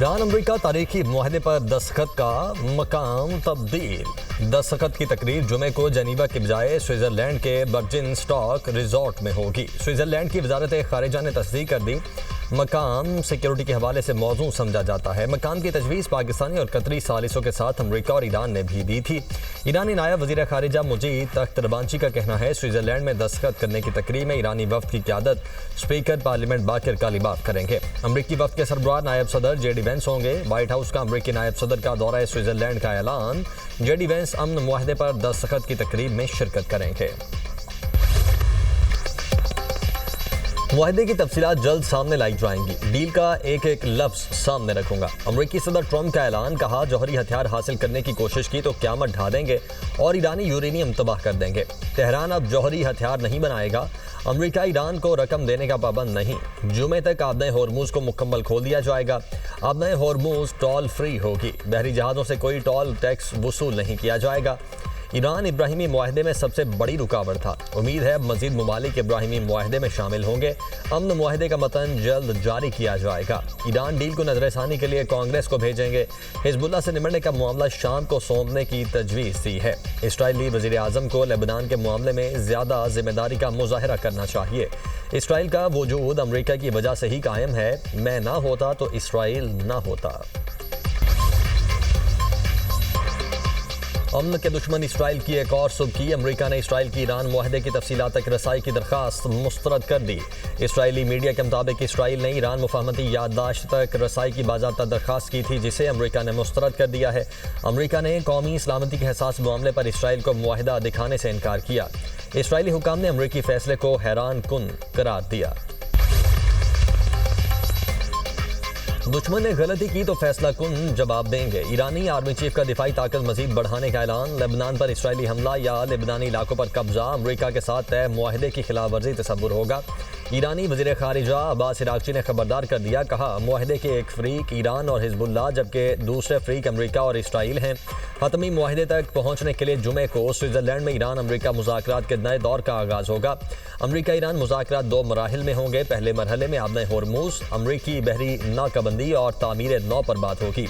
Iran अमरीका तारीखी मुआहदे पर दस्तखत का मकाम तब्दील। दस्तखत की तकरीर जुमे को जनीवा के बजाय स्विट्जरलैंड के बर्जिन स्टॉक रिजॉर्ट में होगी। स्विट्जरलैंड की वजारत खारिजा ने तस्दीक कर दी। मकाम सिक्योरिटी के हवाले से मौजू समझा जाता है। मकाम की तजवीज़ पाकिस्तानी और कतरी सालिसों के साथ अमरीका और ईरान ने भी दी थी। ईरानी नायब वज़ीर खारिजा मुजीद तख्त रबांची का कहना है स्विट्जरलैंड में दस्तखत करने की तकरीर में ईरानी वफ्द की क़यादत स्पीकर पार्लियामेंट बाकिर कालीबाफ करेंगे। अमरीकी वफ्द के सरबराह नायब सदर जेडी वेंस होंगे। व्हाइट हाउस का अमरीकी नायब सदर का दौरा स्विट्जरलैंड का ऐलान। जेडी वेंस अमन मुआहदे पर दस्तखत की तकरीब में शिरकत करेंगे। मुआहदे की तफसीलात जल्द सामने लाई जाएंगी। डील का एक एक लफ्ज सामने रखूंगा। अमरीकी सदर ट्रंप का ऐलान, कहा जौहरी हथियार हासिल करने की कोशिश की तो क़यामत ढा देंगे और ईरानी यूरेनियम तबाह कर देंगे। तेहरान अब जौहरी हथियार नहीं बनाएगा। अमरीका ईरान को रकम देने का पाबंद नहीं। जुमे तक आबने होर्मुज को मुकम्मल खोल दिया जाएगा। आबने होर्मुज टोल फ्री होगी। बहरी जहाज़ों से कोई टोल टैक्स वसूल नहीं किया जाएगा। ईरान इब्राहिमी मुआहदे में सबसे बड़ी रुकावट था। उम्मीद है अब मजीद ममालिक इब्राहिमी मुआहदे में शामिल होंगे। अमन मुआहदे का मतन जल्द जारी किया जाएगा। ईरान डील को नजरसानी के लिए कांग्रेस को भेजेंगे। हिजबुल्लाह से निमटने का मामला शाम को सौंपने की तजवीज़ दी है। इसराइली वज़ीर आज़म को लेबनान के मामले में ज़्यादा जिम्मेदारी का मुजाहरा करना चाहिए। इसराइल का वजूद अमरीका की वजह से ही कायम है। मैं ना होता तो इसराइल ना होता। अमन के दुश्मन इसराइल की एक और सुर्खी। अमरीका ने इसराइल की ईरान मुआहदे की तफसीलात तक रसाई की दरख्वास्त मुस्तरद कर दी। इसराइली मीडिया के मुताबिक इसराइल ने ईरान मुफाहमती याददाश्त तक रसाई की बाज़ाब्ता दरख्वास्त की थी, जिसे अमरीका ने मुस्तरद कर दिया है। अमरीका ने कौमी सलामती के हसास मामले पर इसराइल को मुआहदा दिखाने से इनकार किया। इसराइली हुकाम ने अमरीकी फैसले को हैरान कुन करार दिया। दुश्मन ने गलती की तो फैसला कुन जवाब देंगे। ईरानी आर्मी चीफ का दिफाई ताकत मजीद बढ़ाने का ऐलान। लेबनान पर इसराइली हमला या लेबनानी इलाकों पर कब्जा अमरीका के साथ तय मुआहदे की खिलाफ वर्जी तसव्वुर होगा। ईरानी वज़ीर खारिजा अब्बास इराक़ची ने खबरदार कर दिया। कहा मुआहदे के एक फ़रीक ईरान और हिजबुल्लाह जबकि दूसरे फ़रीक अमरीका और इसराइल हैं। हतमी मुआहदे तक पहुँचने के लिए जुमे को स्विट्ज़रलैंड में ईरान अमरीका मुज़ाकरात के नए दौर का आगाज़ होगा। अमरीका ईरान मुज़ाकरात 2 मराहिल में होंगे। पहले मरहले में आबने होर्मुज़, अमरीकी बहरी नाकाबंदी और तामीर नौ पर बात होगी।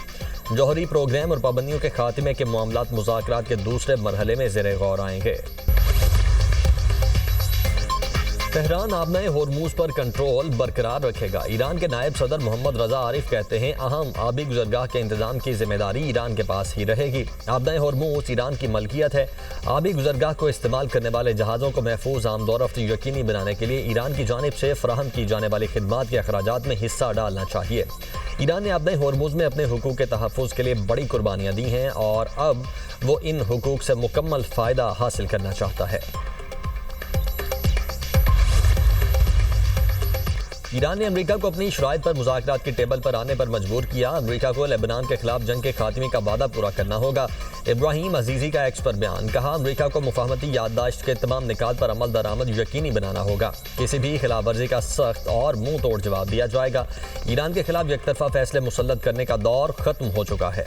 जौहरी प्रोग्राम और पाबंदियों के खात्मे के मामलात मुज़ाकरात के दूसरे मरहले में ज़ेरे गौर आएंगे। तेहरान आबनाए होर्मुज पर कंट्रोल बरकरार रखेगा। ईरान के नायब सदर मोहम्मद रजा आरिफ कहते हैं अहम आबी गुजरगाह के इंतजाम की जिम्मेदारी ईरान के पास ही रहेगी। आबनाए होर्मुज ईरान की मलकियत है। आबी गुजरगाह को इस्तेमाल करने वाले जहाज़ों को महफूज आमदोरफ्त यकीनी बनाने के लिए ईरान की जानिब से फराहम की जाने वाली खिदमात के अखराजात में हिस्सा डालना चाहिए। ईरान ने आबनाए होर्मुज में अपने हुकूक के तहफ़्फ़ुज़ के लिए बड़ी कुर्बानियाँ दी हैं और अब वो इन हुकूक से मुकम्मल फ़ायदा हासिल करना चाहता है। ईरान ने अमरीका को अपनी शराइत पर मुज़ाकरात की टेबल पर आने पर मजबूर किया। अमरीका को लेबनान के खिलाफ जंग के खात्मे का वादा पूरा करना होगा। इब्राहिम अजीज़ी का एक्स पर बयान। कहा अमरीका को मुफाहमती याददाश्त के तमाम निकात पर अमल दरामद यकीनी बनाना होगा। किसी भी खिलाफ वर्जी का सख्त और मुंह तोड़ जवाब दिया जाएगा। ईरान के खिलाफ एकतरफा फैसले मुसल्लत करने का दौर ख़त्म हो चुका है।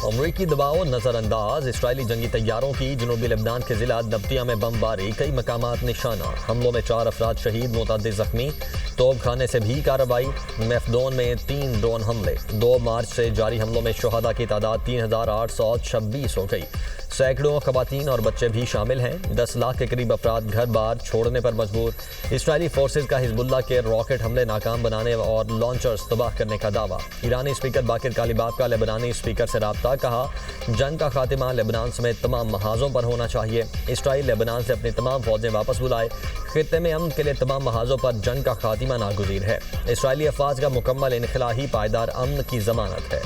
अमरीकी दबाव नज़रअंदाज। इसराइली जंगी तैयारों की जनूबी लेबनान के ज़िला नब्तिया में बमबारी, कई मकामात निशाना। हमलों में 4 अफराद शहीद, मुतअद्दिद ज़ख्मी। तोप खाने से भी कार्रवाई। मैफदोन में 3 ड्रोन हमले। 2 मार्च से जारी हमलों में शुहदा की तादाद 3826 हो गई। सैकड़ों ख़वातीन और बच्चे भी शामिल हैं। 10 लाख के करीब अफराद घर बार छोड़ने पर मजबूर। इसराइली फोर्सेज का हिजबुल्लाह के रॉकेट हमले नाकाम बनाने और लॉन्चर्स तबाह करने का दावा। ईरानी स्पीकर बाकिर कालीबाफ का लेबनानी स्पीकर से रब्ता। कहा जंग का खात्मा लेबनान समेत तमाम महाजों पर होना चाहिए। इसराइल लेबनान से अपनी तमाम फौजें वापस बुलाए। खित्ते में अमन के लिए तमाम महाजों पर जंग का खात्मा नागुज़ीर है। इसराइली अफवाज का मुकम्मल इनखला ही पायदार अमन की ज़मानत है।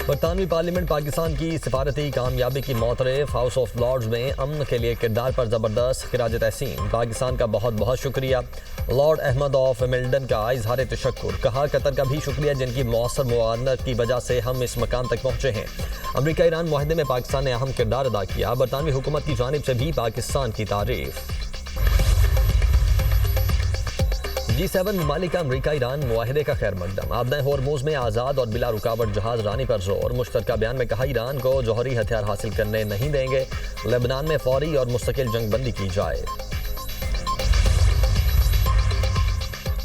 बरतानवी पार्लियामेंट पाकिस्तान की सिफारती कामयाबी की मोतरफ। हाउस ऑफ लॉर्ड्स में अमन के लिए किरदार पर ज़बरदस्त खिराज तहसीन। पाकिस्तान का बहुत बहुत शुक्रिया। लॉर्ड अहमद ऑफ मिल्टन का इजहार तशक्कुर। कहा कतर का भी शुक्रिया जिनकी मौसर मुआवनत की वजह से हम इस मकाम तक पहुँचे हैं। अमरीका ईरान मुआहदे में पाकिस्तान ने अहम किरदार अदा किया। बरतानवी हुकूमत की जानिब से भी पाकिस्तान की तारीफ। G7 ममालिक का अमरीका ईरान मुआहिदे का खैर मकदम। आबदाए होर्मुज में आज़ाद और बिला रुकावट जहाज रानी पर जोर। मुश्तरका बयान में कहा, ईरान को जौहरी हथियार हासिल करने नहीं देंगे। लेबनान में फौरी और मुस्तकिल जंग बंदी की जाए।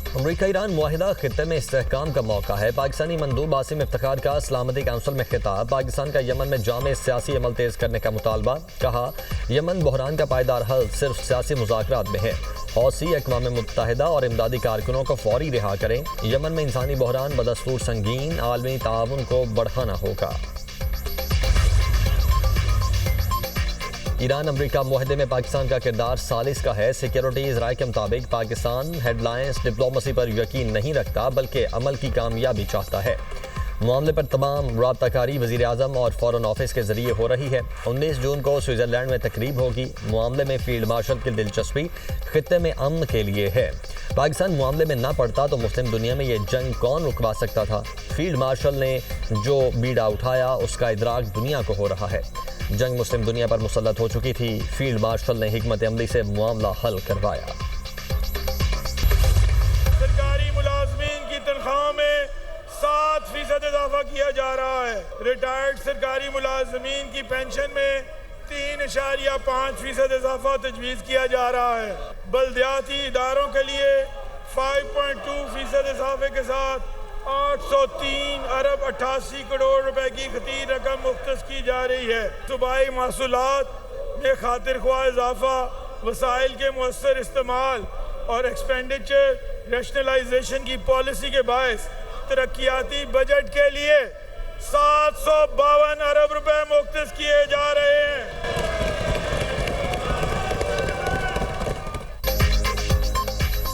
अमरीका ईरान मुआहिदा खित्ते में इस्तेहकाम का मौका है। पाकिस्तानी मंदूब आसिम इफ्तिखार का सलामती काउंसिल में खिताब। पाकिस्तान का यमन में जामे सियासी अमल तेज करने का मुतालबा। कहा, यमन बहरान का पायदार हल सिर्फ सियासी मुज़ाकरात में है। हौसी अक़वाम मुत्तहिदा और इमदादी कारकुनों को फौरी रिहा करें। यमन में इंसानी बहरान बदस्तूर संगीन, आलमी ताउन को बढ़ाना होगा। ईरान अमरीका मुआहदे में पाकिस्तान का किरदार सालिस का है। सिक्योरिटीज राय के मुताबिक पाकिस्तान हेडलाइंस डिप्लोमेसी पर यकीन नहीं रखता बल्कि अमल की कामयाबी चाहता है। मामले पर तमाम राब्ताकारी वज़ीर आज़म और फॉरेन ऑफिस के जरिए हो रही है। 19 जून को स्विट्ज़रलैंड में तकरीब होगी। मामले में फील्ड मार्शल की दिलचस्पी खित्ते में अमन के लिए है। पाकिस्तान मामले में ना पड़ता तो मुस्लिम दुनिया में ये जंग कौन रुकवा सकता था। फील्ड मार्शल ने जो बीड़ा उठाया उसका इदराक दुनिया को हो रहा है। जंग मुस्लिम दुनिया पर मुसल्लत हो चुकी थी। फील्ड मार्शल ने हिकमत अमली से मामला हल करवाया। सरकारी मुलाजमीन की तनख्वाहों में 7% इजाफा किया जा रहा है। रिटायर्ड सरकारी मुलाजमीन की पेंशन में 3.5% इजाफा तजवीज़ किया जा रहा है। बल्दियाती इदारों के लिए 5.2% इजाफे के साथ 803 अरब 88 करोड़ रुपए की खतीर रकम मुख्तस की जा रही है। सूबाई महसूलात में खातिर ख्वाह इजाफा, वसाइल के मुअस्सर इस्तेमाल और एक्सपेंडिचर रैशनलाइजेशन की पॉलिसी के बायस तरक्याती बजट के लिए 752 अरब रुपए मुख्तस किए जा रहे हैं।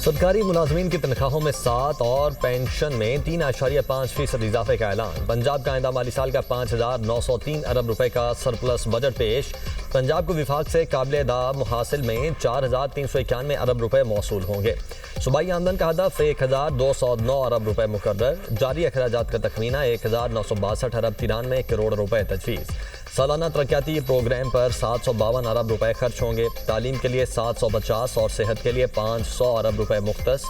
सरकारी मुलाजमीन की तनख्वाहों में 7 और पेंशन में 3.5% इजाफे का ऐलान। पंजाब का आइंदा माली साल का 5,903 अरब रुपए का सरप्लस बजट पेश। पंजाब को विफाक से काबिल अदा मुहासिल में 4,391 अरब रुपए मौसूल होंगे। सूबाई आमदन का हदफ 1,209 अरब रुपए मुकर्रर। जारी अखराजात का तखमीना 1,962 अरब 93 करोड़ रुपए तजवीज़। सालाना तरक्याती प्रोग्राम पर 752 अरब रुपए खर्च होंगे। तालीम के लिए 750 और सेहत के लिए 500 अरब रुपए मुख्तस।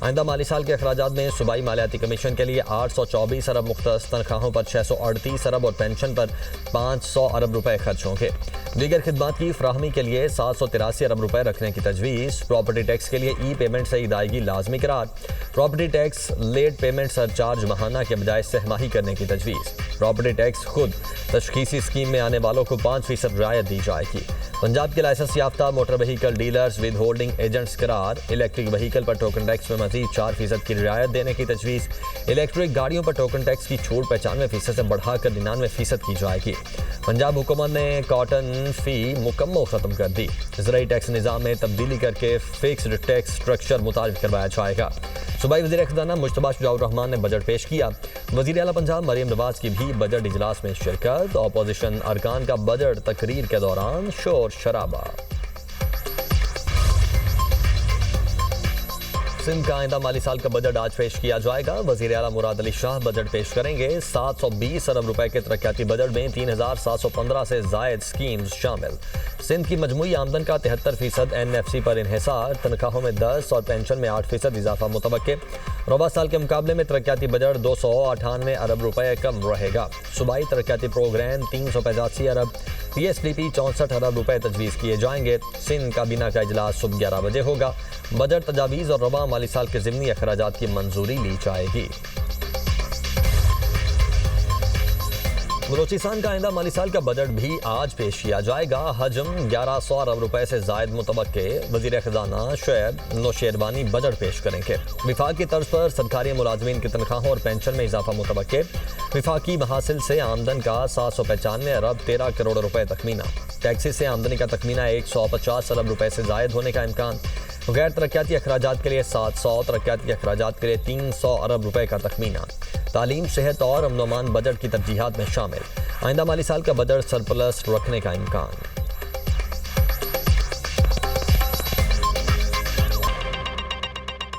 आइंदा माली साल के अखराजात में सूबाई मालियाती कमीशन के लिए 824 अरब मुख्तस। तनख्वाहों पर 638 अरब और पेंशन पर 500 अरब रुपए खर्च होंगे। दीगर खिदमात की फराहमी के लिए 783 अरब रुपए रखने की तजवीज़। प्रॉपर्टी टैक्स के लिए ई पेमेंट से अदायगी लाजमी करार। Property tax late payment surcharge माहाना के बजाय सहमाही करने की तजवीज़। प्रॉपर्टी टैक्स खुद तशखीसी स्कीम में आने वालों को 5% रियायत दी जाएगी। पंजाब के लाइसेंस याफ्ता motor vehicle dealers withholding agents करार। इलेक्ट्रिक व्हीकल पर टोकन टैक्स में मजीद 4% की रियायत देने की तजवीज़। इलेक्ट्रिक गाड़ियों पर टोकन टैक्स की छूट 95% से बढ़ाकर 99% की जाएगी। पंजाब हुकूमत ने कॉटन फी मुकम्मल ख़त्म कर दी। ज़राई टैक्स निज़ाम में तब्दीली करके फिक्स्ड टैक्स स्ट्रक्चर मुतारिफ करवाया जाएगा। सूबाई वज़ीर ख़ज़ाना मुश्तबा शुजाउर रहमान ने बजट पेश किया। वज़ीर आला पंजाब मरियम नवाज की भी बजट इजलास में शिरकत। अपोजिशन अरकान का बजट तकरीर के दौरान शोर शराबा। सिंध का आइंदा माली साल का बजट आज पेश किया जाएगा। वज़ीर आला मुराद अली शाह बजट पेश करेंगे। 720 अरब रुपए के तरक्याती बजट में 3,715 से जायद स्कीम्स शामिल। सिंध की मजमूई आमदन का 73% NFC पर इन्हिसार। तनख्वाहों में 10 और पेंशन में 8% इजाफा मुतवक्के। रवा साल के मुकाबले में तरक्याती बजट 298 अरब रुपए कम रहेगा। सूबाई तरक्याती प्रोग्राम 385 अरब, PSDP 64 अरब रुपए तजवीज़ किए जाएंगे। सिंध काबीना का इजलास सुबह 11 बजे होगा। बजट तजावीज़ और रवा माली साल के ज़िमनी अखराजात की मंजूरी ली जाएगी। बलोचिस्तान का आइंदा माली साल का बजट भी आज पेश किया जाएगा। हजम 1100 अरब रुपए से जायद मुतवक्के। वज़ीर ख़ज़ाना शुएब नौशेरवानी बजट पेश करेंगे। विफाक की तर्ज पर सरकारी मुलाजमीन की तनख्वाहों और पेंशन में इजाफा मुतवक्के। विफाकी महासिल से आमदन का 795 अरब 13 करोड़ रुपए तखमीना। टैक्सी से आमदनी का तखमीना 150 अरब रुपए से जायद होने का इम्कान। गैर तरक्याती अखराजात के लिए 700, तरक्याती अखराजात के लिए 300 अरब रुपए का तखमीना। तालीम, सेहत और अमन-ओ-अमान बजट की तरजीहात में शामिल। आइंदा माली साल का बजट सरप्लस रखने का इम्कान।